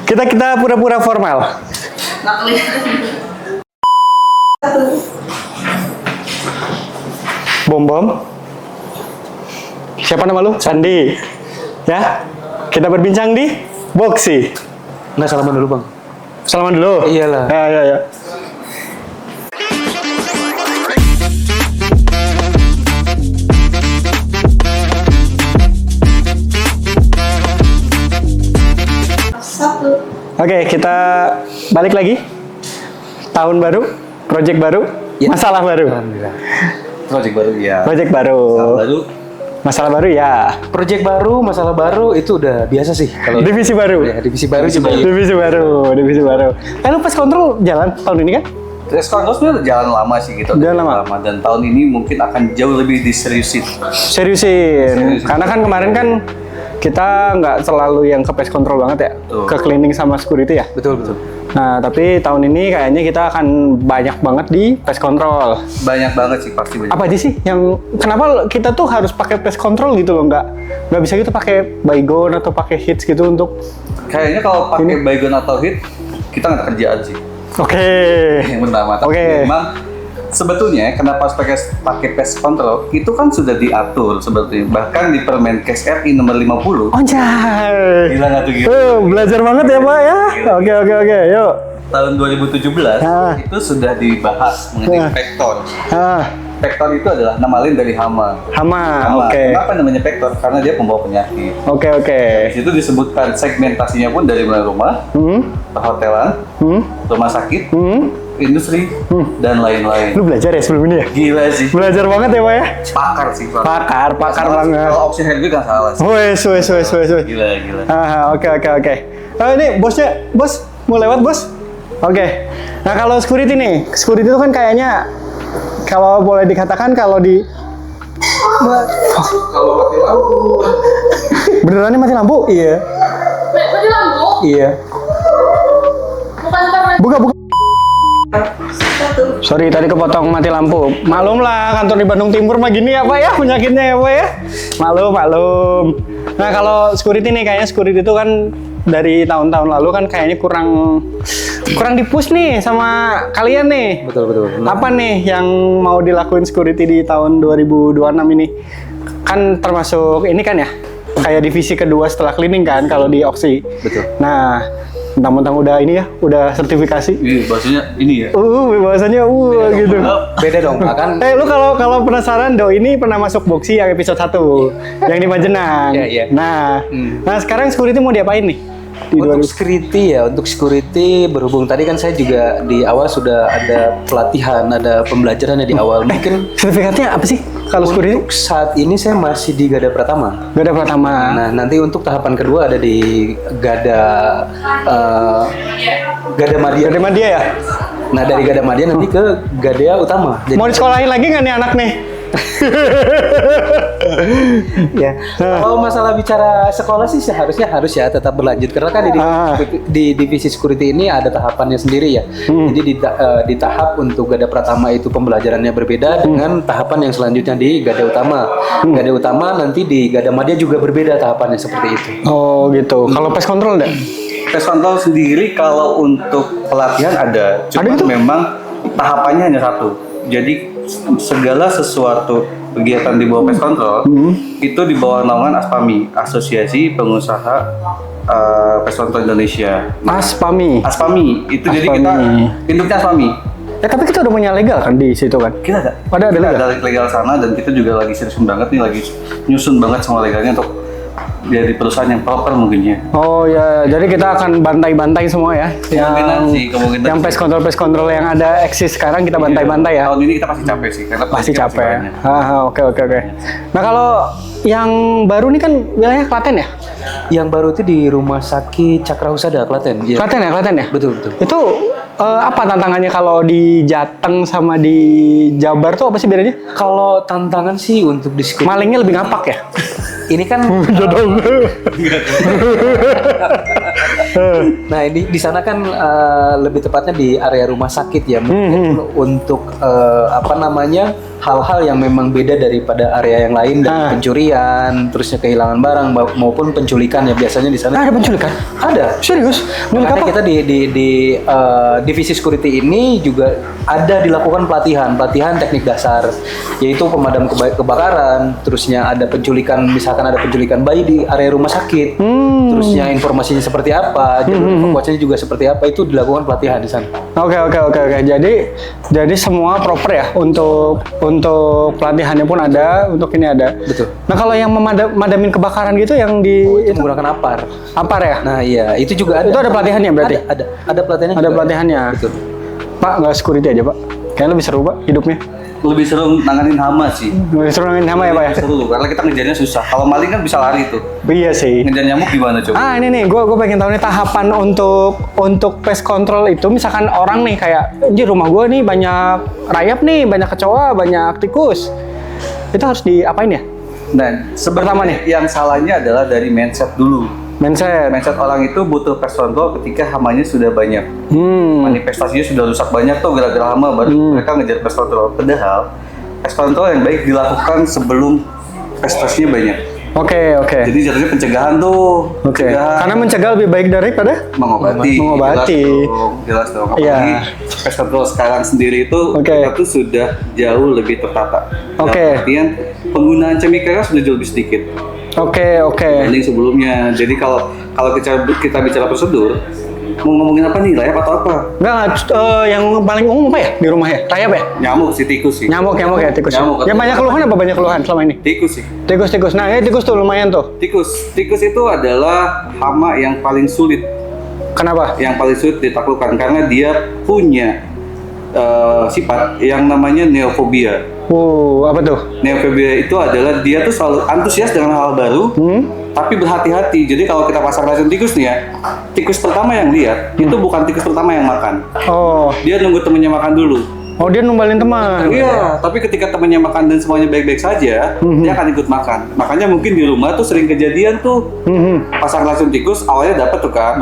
Kita pura-pura formal. Nggak kelihatan. Bom. Siapa nama lu? Sandi. Ya. Kita berbincang di Boxy. Nggak, salaman dulu bang. Salaman dulu. Iyalah. Ya. Oke, kita balik lagi. Tahun baru, project baru, Ya. masalah baru. Alhamdulillah. Project baru ya. Project baru. Lalu Masalah baru ya. Project baru, masalah baru itu udah biasa sih. Kalau Divisi baru. ya, divisi baru juga. Divisi baru. Lu pest control jalan tahun ini kan? Pest control sebenarnya jalan lama sih gitu. Jalan lama. Dan tahun ini mungkin akan jauh lebih diseriusin. Seriusin. Karena kan kemarin kan kita nggak selalu yang ke pest control banget ya. Betul. Ke cleaning sama security ya. Betul. Nah, tapi tahun ini kayaknya kita akan banyak banget di pest control. Banyak banget sih, pasti banyak. Apa aja sih yang kenapa kita tuh harus pakai pest control gitu loh, nggak bisa gitu pakai baygon atau pakai hits gitu untuk Kayaknya kalau pakai baygon atau hit, kita nggak ada kerjaan sih. Oke. Yang pertama, tapi Oke. memang sebetulnya kenapa harus pakai pest control itu kan sudah diatur sebetulnya, bahkan di Permenkes RI nomor 50. Anjay. Gila nggak tuh gitu? Belajar banget ya Pak ya. Oke, yuk. Tahun 2017 Ah. itu sudah dibahas mengenai Ah. vektor. Ah, Vektor itu adalah nama lain dari hama. hama. Hama. Oke. Kenapa namanya vektor? Karena dia pembawa penyakit. Oke. Di situ disebutkan segmentasinya pun dari mulai rumah, perhotelan, rumah sakit, industri, dan lain-lain. Lu belajar ya sebelum ini ya? Gila sih. Belajar banget ya Pak ya? Pakar sih, Pak. Pakar Nggak salah sih. banget. Kalau option head nggak salah sih. Wes. Gila. Oke. Oh, ini bosnya, bos mau lewat bos? Oke. Nah kalau security nih, security itu kan kayaknya kalau boleh dikatakan kalau di Kalau mati lampu. beneran nih mati lampu? Iya. Mati lampu? Iya. Bukan karena Buka. Sorry tadi kepotong mati lampu. Maklum lah kantor di Bandung Timur mah gini ya Pak ya penyakitnya ya Pak ya. Maklum. Nah kalau security nih kayaknya security itu kan dari tahun-tahun lalu kan kayaknya kurang di-push nih sama kalian nih. Betul. Apa nih yang mau dilakuin security di tahun 2026 ini? Kan termasuk ini kan ya, kayak divisi kedua setelah cleaning kan kalau di Oxy. Betul. Nah, mentang-mentang udah ini ya, udah sertifikasi. Bahasanya ini ya. Bahasanya gitu. Beda dong, Pak, kan? Lu kalau penasaran, Do ini pernah masuk Boxy yang episode 1 yang di Majenang. Iya. Nah, sekarang security mau diapain nih? Di Untuk security berhubung tadi kan saya juga di awal sudah ada pelatihan, ada pembelajaran di awal. Mungkin sertifikatnya apa sih kalau security? untuk saat ini saya masih di Gada Pratama. Gak ada Pratama. Nah, nanti untuk tahapan kedua ada di Gada Madya. Gada Madya ya? Nah, dari Gada Madya nanti ke Gada Utama. Mau disekolahin lagi nggak nih anak nih? Ya. Kalau masalah bicara sekolah sih seharusnya harus ya tetap berlanjut karena kan di divisi security ini ada tahapannya sendiri ya. Jadi di tahap untuk Gada Pratama itu pembelajarannya berbeda dengan tahapan yang selanjutnya di Gada Utama. Gada Utama nanti di Gada Madya juga berbeda tahapannya seperti itu. Oh gitu. Kalau pest control enggak? Pest control sendiri kalau untuk pelatihan ada, cuma gitu? memang tahapannya hanya satu. Jadi segala sesuatu kegiatan di bawah pest control itu di bawah naungan ASPAMI, Asosiasi Pengusaha Pest Control Indonesia. Aspami. ASPAMI itu jadi kita induknya ASPAMI. Tapi kita udah punya legal kan di situ kan? Kita ada. Ada Kita legal. ada legal sana dan kita juga lagi serius banget nih, lagi nyusun banget semua legalnya untuk jadi perusahaan yang proper mungkin ya. Oh ya, jadi kita akan bantai-bantai semua ya. Kemungkinan Yang sih. pest control yang ada eksis sekarang kita bantai-bantai ya. Tahun ini kita pasti capek sih karena Pasti kita capek. banyak. Oke. Nah kalau yang baru nih kan wilayah Klaten ya? Yang baru itu di Rumah Sakit Cakra Husada, Klaten. Ya. Klaten ya? Betul. Itu apa tantangannya kalau di Jateng sama di Jabar tuh apa sih bedanya? Kalau tantangan sih untuk di security Malingnya lebih ngapak ya? ini kan Nah, ini di sana kan lebih tepatnya di area rumah sakit ya, mungkin untuk apa namanya hal-hal yang memang beda daripada area yang lain, dari pencurian, terusnya kehilangan barang maupun penculikan ya biasanya di sana. Ada penculikan? Ada. Serius? Makanya kita di divisi security ini juga ada dilakukan pelatihan teknik dasar, yaitu pemadam kebakaran, terusnya ada penculikan, misalkan ada penculikan bayi di area rumah sakit, terusnya informasinya seperti apa, jalur evakuasinya juga seperti apa, itu dilakukan pelatihan di sana. Oke. Jadi semua proper ya untuk pelatihannya pun ada, untuk ini ada. Betul. Nah kalau yang madamin kebakaran gitu yang di Itu menggunakan APAR. APAR ya? Nah iya, itu juga ada. Itu ada pelatihannya berarti? Ada pelatihannya. Ada juga. pelatihannya. Betul. Pak, nggak security aja Pak? Kayaknya lebih seru Pak hidupnya. Lebih seru nanganin hama sih. Lebih seru nangin sama ya Pak ya? Lebih seru karena kita ngejarnya susah. Kalau maling kan bisa lari tuh. Iya sih. Ngejar nyamuk gimana coba? Ini nih, gue pengen tahu nih tahapan untuk pest control itu. Misalkan orang nih kayak, di rumah gue nih banyak rayap nih, banyak kecoa, banyak tikus. Itu harus diapain ya? Dan Pertama sebenarnya yang salahnya adalah dari mindset dulu. Mindset. Mindset orang itu butuh pest control ketika hamanya sudah banyak. Manifestasinya sudah rusak banyak tuh gara-gara hama, baru mereka ngejar pest control. Padahal pest control yang baik dilakukan sebelum pestasinya banyak. Oke. Jadi jatuhnya pencegahan tuh. Oke. Pencegahan. Karena mencegah lebih baik daripada Mengobati. Jelas dong. Iya. Apalagi pest control sekarang sendiri itu kita tuh sudah jauh lebih tertata. Oke. Artian penggunaan chemical sudah jauh lebih sedikit Oke. dibanding sebelumnya. Jadi kalau kita bicara prosedur, mau ngomongin apa nih, rayap atau apa? Enggak, yang paling umum apa ya di rumah ya? Rayap ya? Nyamuk sih, tikus sih. Nyamuk ya, tikus. Nyamuk. Yang banyak keluhan apa banyak keluhan selama ini? Tikus sih. Tikus. Nah, ini tikus tuh lumayan tuh. Tikus itu adalah hama yang paling sulit, Kenapa? yang paling sulit ditaklukkan karena dia punya sifat yang namanya neofobia. Apa tuh? Neofobia itu adalah dia tuh selalu antusias dengan hal baru, tapi berhati-hati. Jadi kalau kita pasang racun tikus nih ya, tikus pertama yang lihat itu bukan tikus pertama yang makan. Oh, Dia nunggu temennya makan dulu. dia numbalin teman. Iya, tapi ketika temennya makan dan semuanya baik-baik saja, dia akan ikut makan. Makanya mungkin di rumah tuh sering kejadian tuh pasang racun tikus awalnya dapat tuh kan,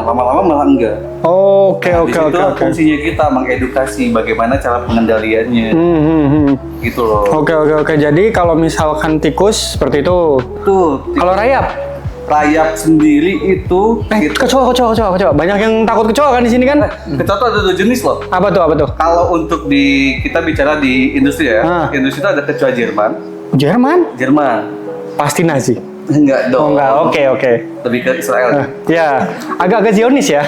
lama-lama malah enggak. Oke. Di situ fungsinya kita mengedukasi bagaimana cara pengendaliannya. Gitu loh. Oke. Jadi kalau misalkan tikus seperti itu. Tuh, Kalau rayap sendiri itu kecoa. Banyak yang takut kecoa kan di sini kan? kecoa tuh ada 2 jenis loh. Apa tuh? Kalau untuk kita bicara di industri ya, industri itu ada kecoa Jerman. Pasti Nazi. Enggak dong. Oke. Lebih ke Israel. Ya, agak Zionis ya.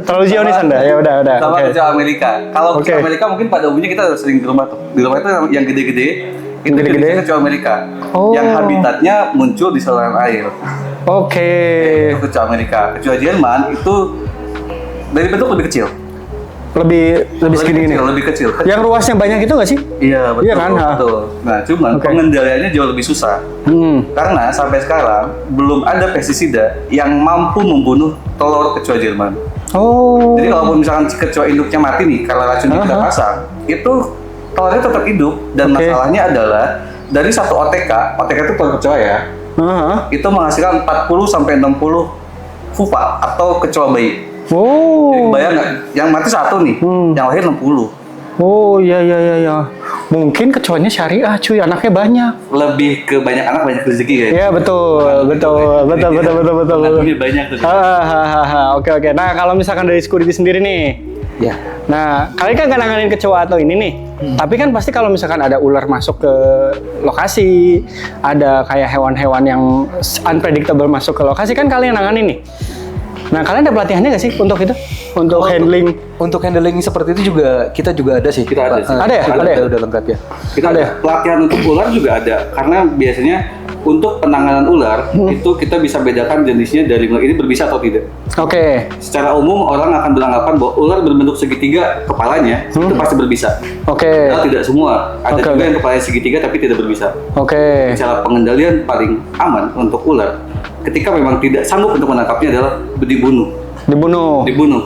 Terlalu Zionis Anda. Ya udah. Sama Oke. kecoa Amerika. Kalau kecoa Amerika mungkin pada umumnya kita sering di rumah tuh. Di rumah itu yang gede-gede. Itu jenisnya kecoa Amerika. Yang habitatnya muncul di saluran air. Oke. Itu kecoa Amerika. Kecoa Jerman itu dari bentuk lebih kecil. Lebih segini. Lebih kecil. Yang ruasnya banyak itu nggak sih? Iya, betul. Iya kan? Betul. Nah, cuman pengendaliannya jauh lebih susah. Karena sampai sekarang belum ada pestisida yang mampu membunuh telur kecoa Jerman. Jadi kalaupun misalkan kecoa induknya mati nih karena racun yang kita pasang, itu telurnya tetap hidup dan masalahnya adalah dari satu OTK itu telur kecoa ya. Itu menghasilkan 40 sampai 60 pupa atau kecoa bayi. Jadi kebayang nggak? Yang mati 1 nih, yang lahir 60. Iya. Mungkin kecoanya syariah cuy, anaknya banyak. Lebih ke banyak anak banyak rezeki ya. Iya betul. Lebih banyak tuh. Oke. Nah kalau misalkan dari security sendiri nih, Ya. nah kalian kan nggak nanganin kecoa atau ini nih, tapi kan pasti kalau misalkan ada ular masuk ke lokasi, ada kayak hewan-hewan yang unpredictable masuk ke lokasi kan kalian nanganin nih. Nah kalian ada pelatihannya nggak sih untuk itu? Untuk handling? Untuk handling seperti itu juga kita juga ada sih. Kita ada sih. Ada ya? Udah lengkap ya. Kita ada pelatihan untuk ular juga ada, karena biasanya untuk penanganan ular itu kita bisa bedakan jenisnya dari ini berbisa atau tidak. Oke. Secara umum orang akan beranggapan bahwa ular berbentuk segitiga kepalanya itu pasti berbisa. Oke. Padahal tidak semua. Ada juga yang kepalanya segitiga tapi tidak berbisa. Oke. Cara pengendalian paling aman untuk ular ketika memang tidak sanggup untuk menangkapnya adalah dibunuh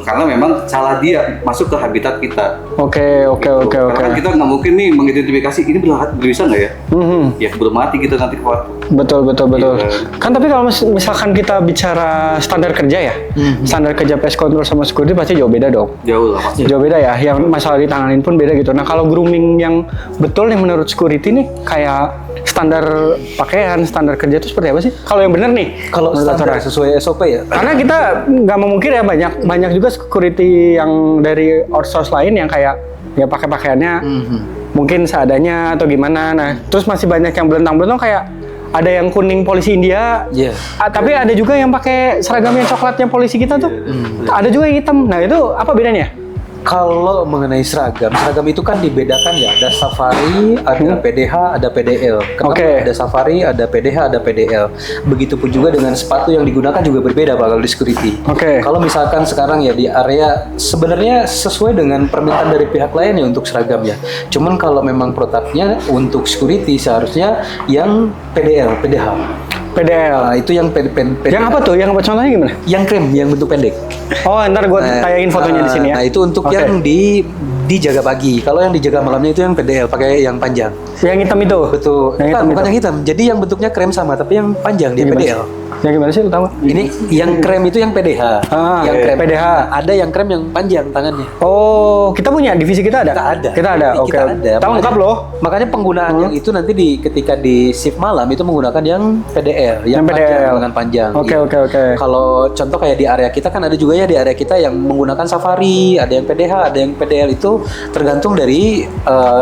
karena memang salah dia masuk ke habitat kita. Oke. Karena kan kita nggak mungkin nih mengidentifikasi ini berbisa nggak ya? Ya belum mati kita nanti Betul. Kan tapi kalau misalkan kita bicara standar kerja ya, standar kerja pest control sama security pasti jauh beda dong. Jauh lah pasti. Jauh beda ya, yang masalah ditanganin pun beda gitu. Nah kalau grooming yang betul nih menurut security nih kayak standar pakaian, standar kerja itu seperti apa sih? Kalau yang benar nih, Kalau menurut standar Saudara. sesuai SOP ya. Karena kita nggak memungkir ya banyak juga security yang dari outsource lain yang kayak ya pakai pakaiannya mungkin seadanya atau gimana. Nah terus masih banyak yang belentang-belentang kayak ada yang kuning polisi India, Iya. tapi ada juga yang pakai seragam yang coklatnya polisi kita tuh. Ada juga yang hitam. Nah itu apa bedanya? Kalau mengenai seragam itu kan dibedakan ya. Ada safari, ada PDH, ada PDL. Kenapa Oke. ada safari, ada PDH, ada PDL. Begitupun juga dengan sepatu yang digunakan juga berbeda Pak kalau di security. Oke. Kalau misalkan sekarang ya di area sebenarnya sesuai dengan permintaan dari pihak lain ya untuk seragam ya. Cuman kalau memang protapnya untuk security seharusnya yang PDL, PDH. PDL. Nah, itu yang PDH. Yang apa tuh? Yang apa contohnya gimana? Yang krem, yang bentuk pendek. Oh, ntar gue tayain fotonya di sini ya. Nah, itu untuk Oke. yang dijaga pagi. Kalau yang dijaga malamnya itu yang PDL, pakai yang panjang. Yang hitam itu. Betul. Yang hitam Bukan itu. yang hitam. Jadi yang bentuknya krem sama, tapi yang panjang dia Yang gimana PDL. sih? Yang gimana sih lu tahu? Ini yang krem itu yang PDH. Ah, yang oke. krem PDH. Ada yang krem yang panjang tangannya. Oh, kita punya divisi kita ada. Kita ada. Oke. Kita ada. Tahu lengkap loh. Makanya penggunaan yang itu nanti ketika di shift malam itu menggunakan yang PDL, Yang panjang, PDL. lengan panjang. Oke, Iya. oke. Kalau contoh kayak di area kita kan ada juga ya di area kita yang menggunakan safari, ada yang PDH, ada yang PDL itu tergantung dari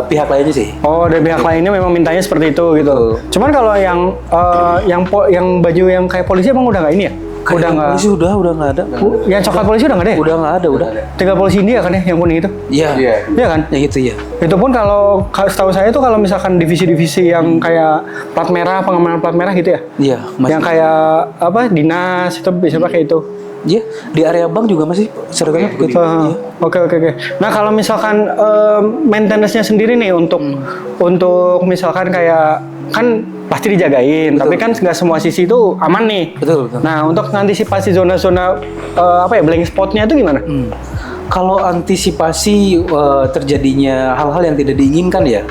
pihak lainnya sih. Oh, dari pihak lainnya memang mintanya seperti itu gitu. Betul. Cuman kalau yang baju yang kayak polisi emang udah nggak ini ya? Udah nggak. Polisi udah nggak ada. Yang coklat polisi udah nggak ada ya? Udah nggak ada, udah. Tinggal polisi India kan ya yang kuning itu? Iya. Iya kan? Yang itu ya. Itu pun kalau setahu saya tuh kalau misalkan divisi-divisi yang kayak plat merah, pengamanan plat merah gitu ya? Iya, Yang kayak apa dinas itu bisa pakai itu. Iya, di area bank juga masih seragamnya begitu. Iya. Oke. Nah kalau misalkan maintenance-nya sendiri nih untuk misalkan kayak kan pasti dijagain, Betul. tapi kan nggak semua sisi itu aman nih. Betul. Nah untuk mengantisipasi zona-zona blank spotnya itu gimana? Kalau antisipasi terjadinya hal-hal yang tidak diinginkan ya,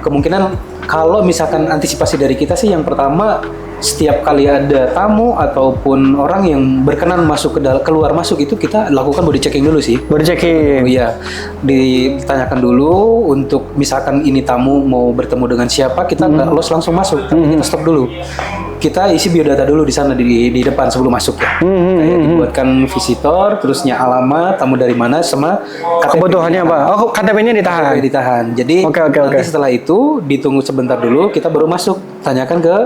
kemungkinan kalau misalkan antisipasi dari kita sih yang pertama setiap kali ada tamu ataupun orang yang berkenan masuk keluar masuk itu kita lakukan body checking dulu sih. Body checking. Iya, ditanyakan dulu untuk misalkan ini tamu mau bertemu dengan siapa, kita nggak langsung masuk, tapi kita stop dulu. Kita isi biodata dulu di sana di depan sebelum masuk ya. Kayak dibuatkan visitor, terusnya alamat, tamu dari mana, sama KTP. Kebutuhannya apa? Oh KTP-nya ditahan. Ditahan. Jadi Oke. nanti setelah itu ditunggu sebentar dulu, kita baru masuk. Tanyakan ke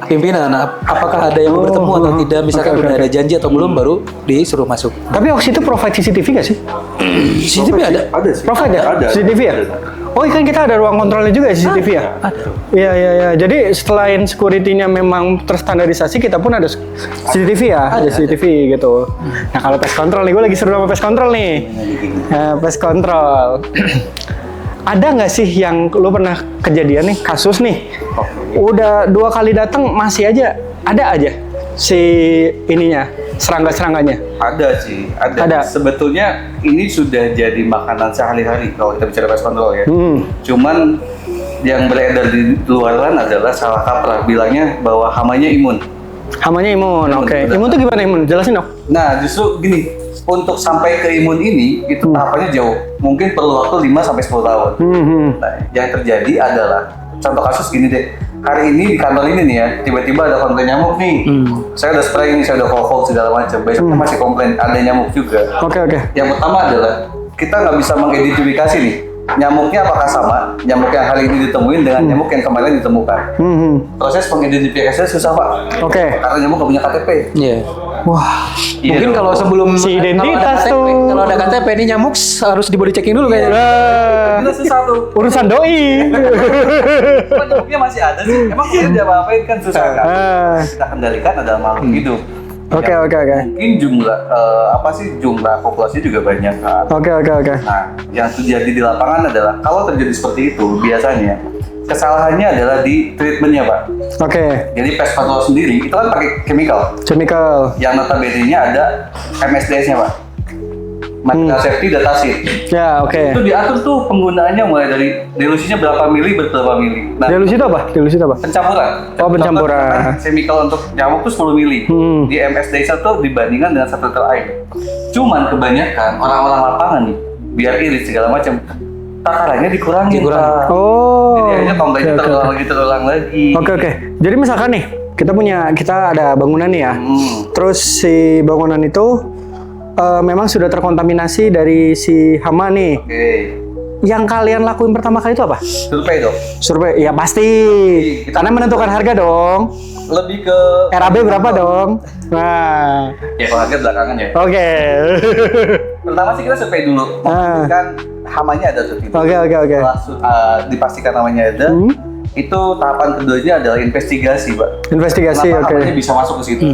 pimpinan, apakah ada yang mau bertemu atau tidak. Misalkan Oke. udah ada janji atau belum, baru disuruh masuk. Tapi Oxy itu provide CCTV nggak sih? CCTV ada. Ada sih. Provide ya? Ada. CCTV ya? Oh kan kita ada ruang kontrolnya juga ya CCTV ya? Iya. Jadi selain security-nya memang terstandarisasi, kita pun ada CCTV ya? Ada CCTV gitu. Nah kalau pest control nih, gue lagi seru sama pest control nih. Pest control. Ada nggak sih yang lu pernah kejadian nih, kasus nih, udah 2 kali datang masih aja, ada aja si ininya, serangga-serangganya? Ada sih, ada. Ada. Sebetulnya ini sudah jadi makanan sehari-hari kalau kita bicara pest control ya. Cuman yang beredar di luaran adalah salah kaprah, bilangnya bahwa hamanya imun. Hamanya imun, Imun, oke. benar. Imun tuh gimana imun? Jelasin dong. Nah, justru gini, untuk sampai ke imun ini itu tahapannya jauh. Mungkin perlu waktu 5 sampai 10 tahun. Nah, yang terjadi adalah contoh kasus gini deh. Hari ini di kantor ini nih ya, tiba-tiba ada komplain nyamuk nih. Saya udah spray ini, saya udah call segala macam. Besoknya masih komplain ada nyamuk juga. Oke. Yang pertama adalah kita nggak bisa mengidentifikasi nih nyamuknya apakah sama nyamuk yang hari ini ditemuin dengan nyamuk yang kemarin ditemukan. Proses pengidentifikasinya susah Pak. Oke. Karena nyamuk nggak punya KTP. Iya. Wah, Iya Mungkin dong. kalau sebelum Si identitas kalau ada KTP, tuh. kalau ada KTP ini nyamuk harus di body checking dulu kayaknya. Kita susah tuh. urusan doi. Cuma nyamuknya masih ada sih. Emang kalau dia apa-apain kan susah kan. Kita kendalikan adalah makhluk hidup. Oke. Mungkin jumlah populasi juga banyak kan. Oke. Nah, yang terjadi di lapangan adalah kalau terjadi seperti itu biasanya kesalahannya adalah di treatmentnya Pak. Oke. Jadi pest control sendiri itu kan pakai chemical Chemical. yang notabene-nya ada MSDS-nya Pak. material safety, datasheet. Ya, oke. Itu diatur tuh penggunaannya mulai dari dilusinya berapa mili berapa mili. Nah, Dilusi itu apa? Dilusi itu apa? pencampuran. Oh, pencampuran. Contoh, chemical untuk nyamuk tuh 10 mili. Di MS Desa tuh dibandingkan dengan 1 liter air. Cuman kebanyakan orang-orang lapangan nih, biar irit segala macam, takarannya dikurangin. Pak. Oh. Jadi akhirnya komplainnya Oke. terulang lagi. Oke. Jadi misalkan nih, kita ada bangunan nih ya. Terus si bangunan itu memang sudah terkontaminasi dari si hama nih. Oke. Yang kalian lakuin pertama kali itu apa? Survei dong. Survei, ya pasti. Karena menentukan harga dong. Lebih ke RAB berapa dong? Nah, ya kalau harga belakangan ya. oke. Pertama sih kita survei dulu. Kan hamanya ada tuh. Oke. Setelah dipastikan namanya ada, itu tahapan keduanya adalah investigasi, Pak. Investigasi, Kenapa oke. hamanya bisa masuk ke situ?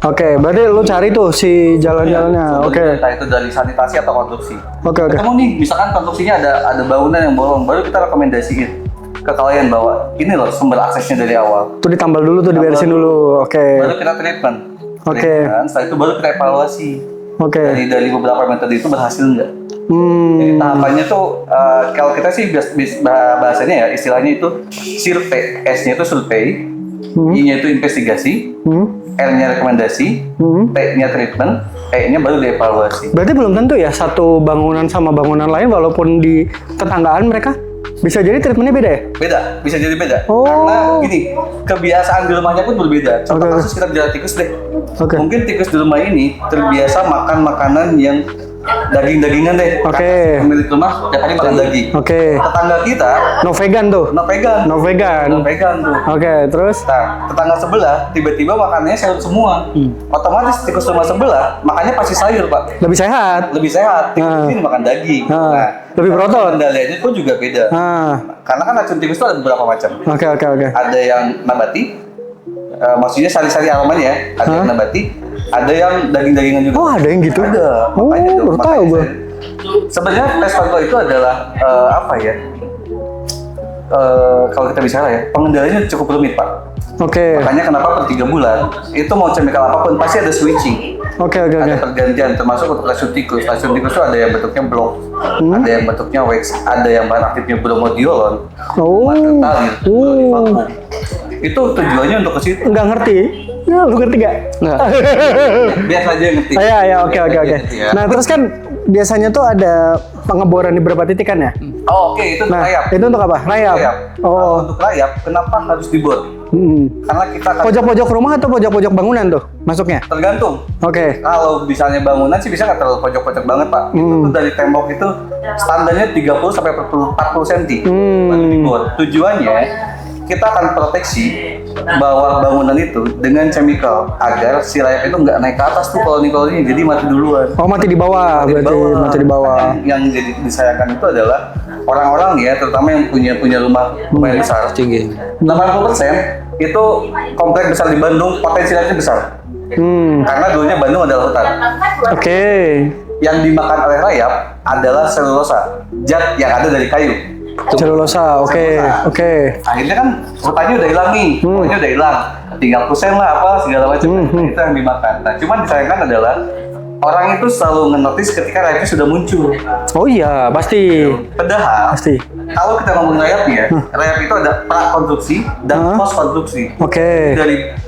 Oke, berarti lu cari tuh si jalan-jalannya. Oke. Entah itu dari sanitasi atau konstruksi. Oke. Ketemu nih, misalkan konstruksinya ada bangunan yang bolong, baru kita rekomendasiin ke kalian bahwa ini loh sumber aksesnya dari awal. Tuh ditambal dulu, tuh diberesin dulu. Oke. Baru kita treatment. Oke. Treatment, setelah itu baru kita evaluasi. Oke. Dari beberapa metode itu berhasil nggak? Jadi tahapannya tuh kalau kita sih bahasanya ya istilahnya itu survei, S-nya itu survei, I-nya itu investigasi, R-nya rekomendasi, T-nya treatment, E-nya baru dievaluasi. Berarti belum tentu ya satu bangunan sama bangunan lain walaupun di tetanggaan mereka bisa jadi treatmentnya beda ya? Beda, bisa jadi beda. Oh. Karena gini, kebiasaan di rumahnya pun berbeda. Contoh Oke. kasus kita bicara tikus deh. Oke. Mungkin tikus di rumah ini terbiasa makan makanan yang daging-dagingan deh. Oke. Karena pemilik rumah tiap hari makan daging. Oke. Tetangga kita No vegan tuh. no vegan. No vegan. No vegan tuh. Oke, terus? Nah, tetangga sebelah tiba-tiba makannya sayur semua. Otomatis tikus rumah sebelah makannya pasti sayur, Pak. Lebih sehat. Lebih sehat. Tikus Ah. ini makan daging. Ah. Lebih protein. Kendaliannya pun juga beda. Karena kan racun tikus itu ada beberapa macam. Oke. Ada yang nabati, maksudnya sari-sari aromanya ya. Ada yang nabati, ada yang daging-dagingan juga. Oh, ada yang gitu? Ada. Oh, Makanya tuh, baru tahu makanya gua. Sebenarnya pest control itu adalah apa ya? Kalau kita bicara ya, pengendaliannya cukup rumit, Pak. Oke. Makanya kenapa per 3 bulan itu mau chemical apapun pasti ada switching. Oke. Ada pergantian termasuk untuk racun tikus. Racun tikus itu ada yang bentuknya blok, ada yang bentuknya wax, ada yang bahan aktifnya bromodiolon, Oh. talir, vakum. Itu tujuannya untuk ke situ. Nggak ngerti. Ya, lu ngerti nggak? Nggak. Biar saja yang ngerti. Ya, oke. Ya. Nah, terus kan biasanya tuh ada pengeboran di beberapa titik kan ya? Oh, oke, itu untuk Nah, rayap. itu untuk apa? Rayap. Rayap. Oh. Kalau untuk rayap, kenapa harus dibor? Karena kita akan Pojok-pojok rumah atau pojok-pojok bangunan tuh masuknya? tergantung. Oke. Kalau misalnya bangunan sih bisa nggak terlalu pojok-pojok banget, Pak. Itu tuh dari tembok itu standarnya 30 sampai 40 cm baru dibor. Tujuannya kita akan proteksi bawah bangunan itu dengan chemical agar si rayap itu nggak naik ke atas tuh koloni-koloninya, jadi mati duluan. Oh, mati di bawah, berarti mati di bawah. Yang jadi disayangkan itu adalah orang-orang ya, terutama yang punya rumah yang besar. Tinggi. 80% itu komplek besar di Bandung potensi rayapnya besar. Karena dulunya Bandung adalah hutan. Oke. Yang dimakan oleh rayap adalah selulosa, zat yang ada dari kayu. Selulosa, oke. Akhirnya kan hutannya udah hilang nih, pokoknya udah hilang. Tinggal kusen lah apa segala macam. Itu yang dimakan. Nah, cuman disayangkan adalah orang itu selalu ngenotis ketika rayapnya sudah muncul. Oh iya, pasti. Padahal Pasti. kalau kita ngomong rayapnya, rayap itu ada prakonstruksi dan post konstruksi. Oke.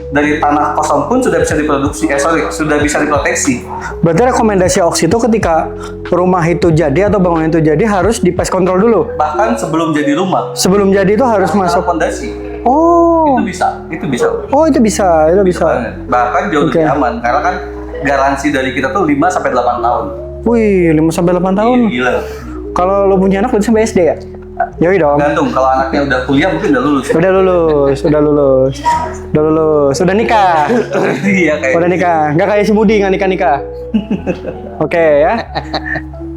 Dari tanah kosong pun sudah bisa diproduksi, sudah bisa diproteksi. Berarti rekomendasi Oxy itu ketika rumah itu jadi atau bangunan itu jadi harus di pest control dulu. Bahkan sebelum jadi rumah, Sebelum jadi itu harus masuk. fondasi. Oh. Itu bisa. Oh, itu bisa. Bahkan jauh Oke. lebih aman karena kan garansi dari kita tuh 5 sampai 8 tahun. Wih, 5 sampai 8 tahun. Gila. Kalau lo punya anak berarti sampai SD ya? Yoi dong. Gantung kalau anaknya udah kuliah mungkin udah lulus. Udah nikah. Iya kayak. Udah nikah. Nggak kayak si Budi nggak nikah. Oke ya.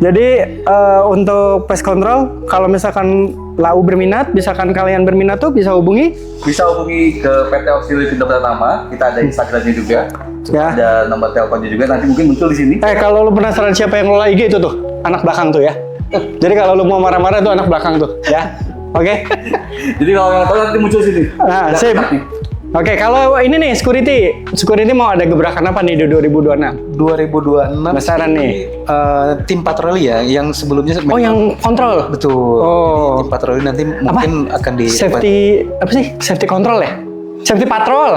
Jadi untuk pest control, kalau misalkan Lau berminat, misalkan kalian berminat tuh bisa hubungi. Bisa hubungi ke PT Auxiliary Pintu Pratama. Kita ada Instagramnya juga. Ya. Ada nomor teleponnya juga. Nanti mungkin muncul di sini. Kalau lu penasaran siapa yang ngelola IG itu tuh, anak belakang tuh ya. Jadi kalau lu mau marah-marah tuh anak belakang tuh, ya. Oke. Jadi kalau yang tahu nanti muncul sini. Nah, Ada sip. kontaknya. Oke, kalau ini nih security mau ada gebrakan apa nih di 2026? 2026 Besaran nih. Tim patroli ya, yang sebelumnya Oh, yang kontrol. betul. Oh. Jadi, tim patroli nanti mungkin akan di Safety apa sih? Safety control ya? Safety patrol.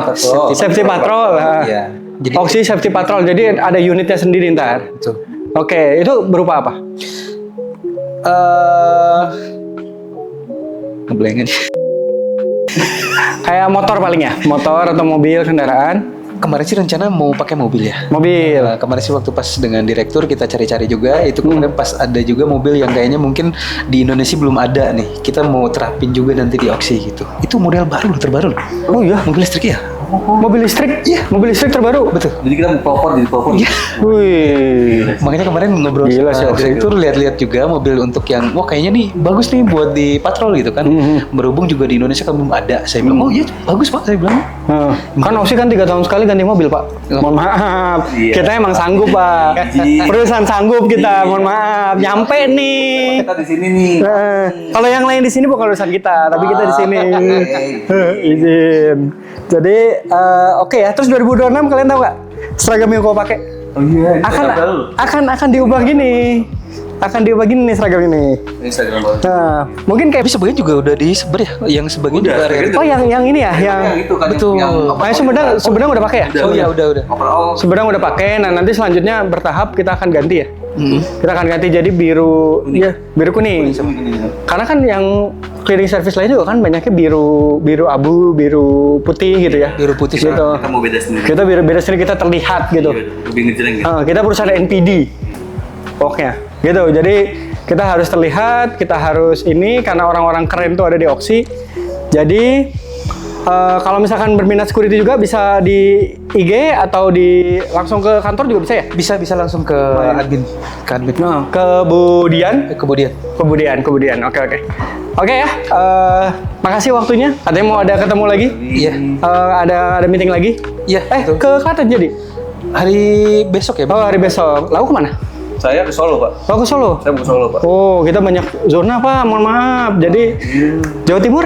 Safety patrol. Iya. Jadi Oksi safety patrol. Jadi ada unitnya sendiri ntar. betul. Oke, itu berupa apa? Ngeblengin. Kayak motor paling ya? Motor atau mobil, kendaraan? Kemarin sih rencana mau pakai mobil ya. Mobil. Kemarin sih waktu pas dengan direktur kita cari-cari juga, itu kemarin pas ada juga mobil yang kayaknya mungkin di Indonesia belum ada nih. Kita mau terapin juga nanti di Oksi gitu. Itu model baru loh, terbaru loh. Oh iya? Mobil listrik ya? Mobil listrik? Iya. Mobil listrik terbaru? Betul. Jadi kita mau pelopor jadi pelopor. Iya. Wih. Makanya kemarin ngobrol Gila sih, sama Oksi. direktur, lihat-lihat juga mobil untuk yang, wah kayaknya nih bagus nih buat di patrol gitu kan. Berhubung juga di Indonesia kan belum ada. Saya bilang, oh iya bagus Pak, saya bilang. Kan Oksi kan 3 tahun sekali ganti mobil Pak. Mohon maaf. Iya. Kita emang sanggup Pak. Perusahaan sanggup kita. Mohon maaf. Nyampe nih. Kita di sini nih. Kalau yang lain di sini bukan urusan kita, tapi kita di sini. Oke. Izin. Jadi oke ya. Terus 2026 kalian tahu nggak seragam yang kau pakai? Oh iya, ini Akan Instagram baru. akan diubah gini. Akan diubah gini nih seragam ini. Ini Instagram baru. Nah, mungkin kayak Tapi sebagian juga udah disebar ya, yang sebagian Udah, juga sebagian oh yang ini ya, yang Yang itu kan betul. Sumedang udah pakai ya? Oh iya udah. Overall. Sumedang udah pakai. Nah, nanti selanjutnya bertahap kita akan ganti ya. Kita akan ganti jadi biru, ya biru kuning. Sama gini. Karena kan yang cleaning service lain juga kan banyaknya biru abu, biru putih gitu ya. Biru putih gitu. Kita mau beda sendiri. Kita biru beda sendiri, kita terlihat gitu. Iya, lebih ngejreng gitu. Kita perusahaan NPD. Pokoknya gitu. Jadi kita harus terlihat, kita harus ini karena orang-orang keren tuh ada di Oksi. Jadi kalau misalkan berminat security juga bisa di IG atau di langsung ke kantor juga bisa ya? Bisa langsung ke admin. Ke admin. Nah, kemudian Kemudian. Oke ya. Makasih waktunya. Katanya mau ada ketemu lagi. Iya. Ada meeting lagi. Iya. Ke Klaten jadi. Hari besok ya. Oh, hari besok. Lalu kemana? Saya ke Solo, Pak. Oh, ke Solo. Saya mau ke Solo, Pak. Oh, kita banyak zona Pak. Mohon maaf. Jadi Jawa Timur.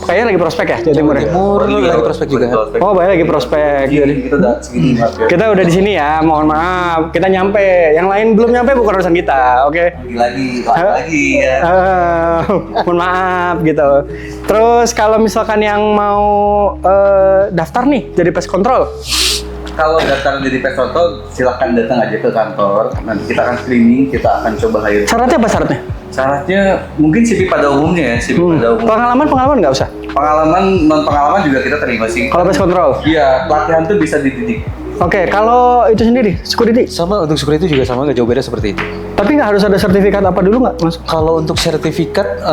Kayaknya lagi prospek ya Jawa Timur. Ya? Timur lagi prospek juga. Oh, banyak lagi prospek. Jadi Jadi kita udah segini, Pak. kita udah di sini ya. Mohon maaf. Kita nyampe. Yang lain belum nyampe bukan urusan kita. Oke. Lagi ya. Mohon maaf gitu. Terus kalau misalkan yang mau daftar nih jadi pest control, Kalau daftar jadi pest control, silahkan datang aja ke kantor. Nanti kita akan screening, kita akan coba hire. syaratnya apa syaratnya? Syaratnya mungkin CV pada umumnya ya, CV pada umum. Pengalaman nggak usah. Pengalaman, non pengalaman juga kita terima sih. Kalau pest control. Iya, pelatihan tuh bisa dididik. Oke, kalau itu sendiri security. Sama untuk security juga sama, nggak jauh beda seperti itu. Tapi nggak harus ada sertifikat apa dulu nggak mas? Kalau untuk sertifikat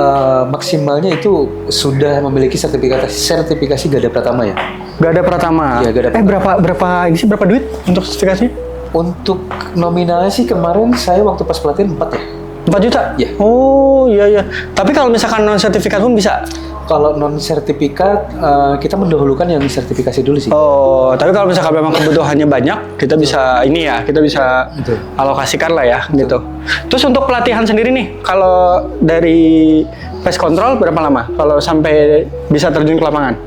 maksimalnya itu sudah memiliki sertifikasi Garda Pratama ya. Garda Pratama. Iya, Garda Pratama. Berapa ini sih berapa duit untuk sertifikasinya? Untuk nominalnya sih kemarin saya waktu pas pelatihan 4 ya. 4 juta? Iya. Oh iya. Tapi kalau misalkan non sertifikat pun bisa. Kalau non sertifikat kita mendahulukan yang sertifikasi dulu sih. Oh, tapi kalau misalkan memang kebutuhannya banyak, kita bisa ini ya, kita bisa Betul. alokasikan lah ya, gitu. Terus untuk pelatihan sendiri nih, kalau dari pest control berapa lama? Kalau sampai bisa terjun ke lapangan?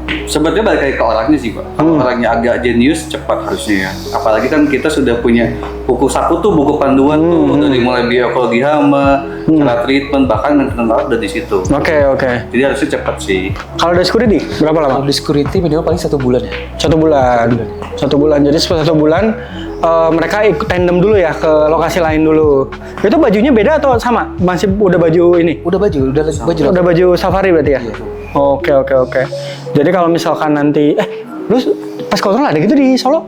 Sebenarnya balik lagi ke orangnya sih, Pak. Kalau orangnya agak jenius, cepat harusnya ya. Apalagi kan kita sudah punya buku saku tuh, buku panduan tuh, dari mulai bioekologi hama, cara treatment, bahkan maintenance alat udah di situ. Oke. Jadi harusnya cepat sih. Kalau dari security berapa lama? Kalau di security minimal paling 1 bulan ya. 1 bulan. 1 bulan. Jadi setelah 1 bulan mereka ikut tandem dulu ya ke lokasi lain dulu. Itu bajunya beda atau sama? Masih udah baju ini? Udah baju. Udah baju safari berarti ya? Iya. Oke. Jadi kalau misalkan nanti lu pas kontrol ada gitu di Solo?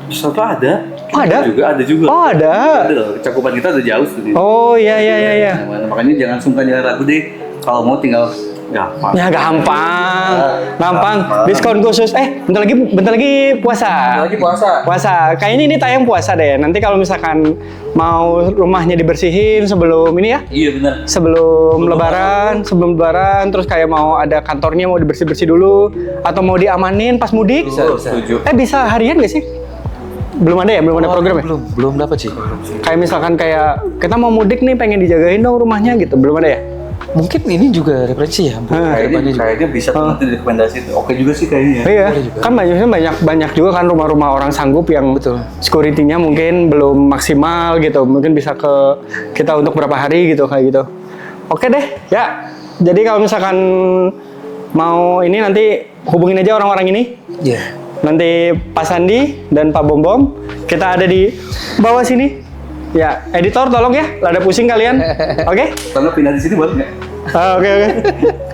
Satu ada. Oh, ada? Ada juga. Oh, ada. Ada loh. Cakupan kita udah jauh sebenarnya. Oh iya. Nah, makanya jangan sungkan, jangan ragu deh. Kalau mau tinggal gampang. Ya gampang. Diskon khusus. Bentar lagi puasa. Lagi puasa. Puasa. Kayaknya ini tayang puasa deh. Nanti kalau misalkan mau rumahnya dibersihin sebelum ini ya. Iya benar. Sebelum lebaran, terus kayak mau ada kantornya mau dibersih-bersih dulu atau mau diamanin pas mudik. Bisa. Setuju. Bisa harian nggak sih? Belum ada ya? Belum ada program ya? Belum dapat sih. Kayak misalkan kayak kita mau mudik nih pengen dijagain dong rumahnya gitu. Belum ada ya? Mungkin ini juga referensi ya. Kayaknya bisa tuh nanti direkomendasi. Oke juga sih kayaknya. Iya, kan banyak juga kan rumah-rumah orang sanggup yang Betul. security-nya mungkin belum maksimal gitu. Mungkin bisa ke kita untuk berapa hari gitu kayak gitu. Oke deh, ya. Jadi kalau misalkan mau ini nanti hubungin aja orang-orang ini. Iya. Nanti Pak Sandi dan Pak Bom Bom kita ada di bawah sini. Ya, editor tolong ya, lada pusing kalian. Oke? Kalau pindah di sini boleh nggak?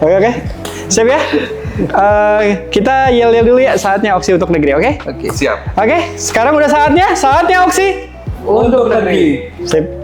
Oke. Siap ya? Kita yel dulu ya, saatnya Oksi untuk negeri, oke? Oke. Siap. Oke, sekarang udah saatnya Oksi. Untuk negeri. Sip.